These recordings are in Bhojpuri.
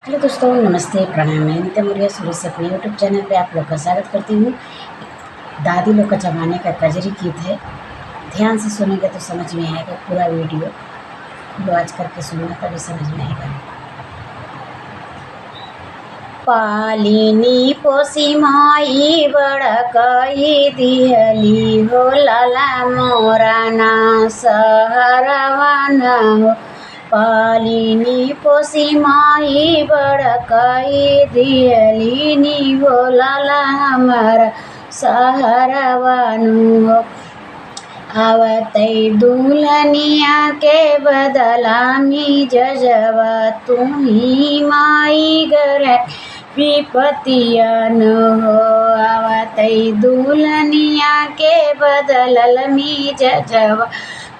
हेलो दोस्तों, नमस्ते, प्रणाम। मैं नित्य मौर्य सूरज से अपने यूट्यूब चैनल पे आप लोग का स्वागत करती हूँ। दादी लोग का ज़माने का कजरी गीत है। ध्यान से सुनेंगे तो समझ में आएगा पूरा वीडियो। आज करके सुनना तभी समझ में आएगा। पालिनी पोसी माई बड़कई दिहली हो, लाला मोरा ना सहरवन हो। पालिनी पोसी माई बड़कई दिहली हो, लाला हमारा सहरवानु हो। आवतई दुल्हनिया के बदला मी जजवा, तुम्ही माई घर विपतिया न हो। आवतई दुल्हनिया के बदल मी जजवा,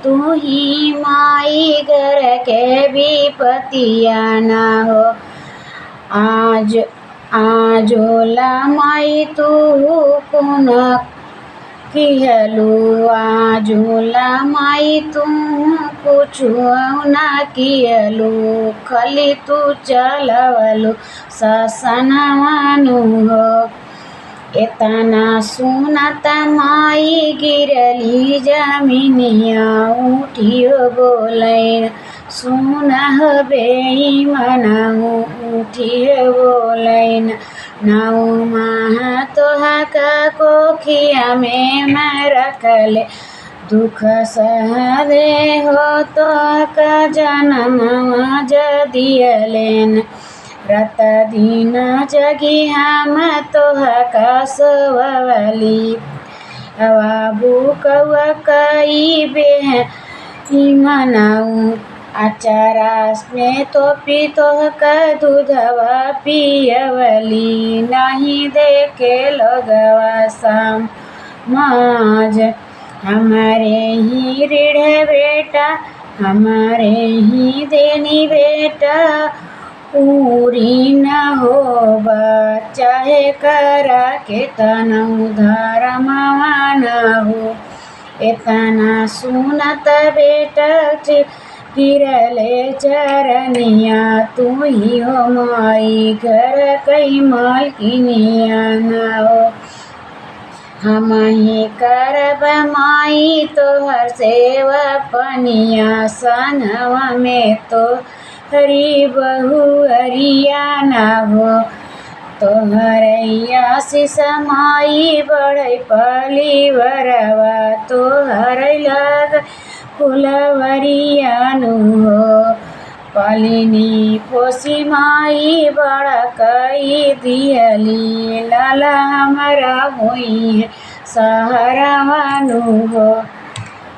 तू ही माई घर के विपतिया न हो। आजोला माई तू पुन किहलू, आजोला माई तू कुछु ना किहलू। खली तू चलवलू ससनवानु हो। एतना सुनत माई गिरली जमीनिया, उठियो बोलै सुनह बेईमना, उठियो बोलै नाऊ माह तोहा का कोखिया में मैं रखले। दुख सहदे हो तो का जन्म जदियलेन, रत दिन जगी हम तोहा का सोवली। बाबू कौआ कई बेह मनाऊ, अचारास में तो पी तोह का दूधवा पियवली। नहीं देखे लोगवा साम माज, हमारे ही ऋण बेटा, हमारे ही देनी बेटा। पूरी न हो चाहे करा के तना उधार मावान हो। इतना सुनत बेटा गिरले चरनिया, तू ही हो माई घर कई मालकिनिया न हो। हम ही करब माई तोहर सेवा पनिया, सनवा में तो हरी बहु हरिया न हो। तोहरैया शिष माई बढ़ई पली बरवा, तोहर लग फुलवरियानु हो। पालिनी पोसी माई बड़कई दिहली, लाला हमारा होई सहरवानु हो।